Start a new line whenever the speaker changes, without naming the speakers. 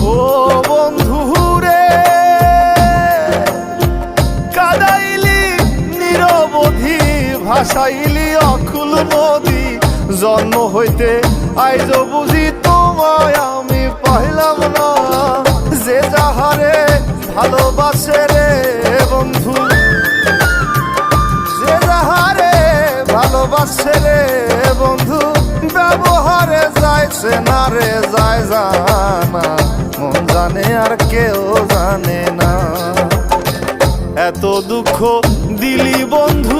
ও বন্ধু রে কাদাইলি নিরবধি, ভাসাইলি অকুল নদী। জন্ম হইতে আইজ বুঝি তোমায় আমি পাইলাম না। যে যাহারে ভালোবাসে রে বন্ধু, যে যাহারে ভালোবাসে রে বন্ধু, ব্যবহারে যাইছে না রে যায় জানা। মন জানে আর কেউ জানে না। এত দুঃখ দিলি বন্ধু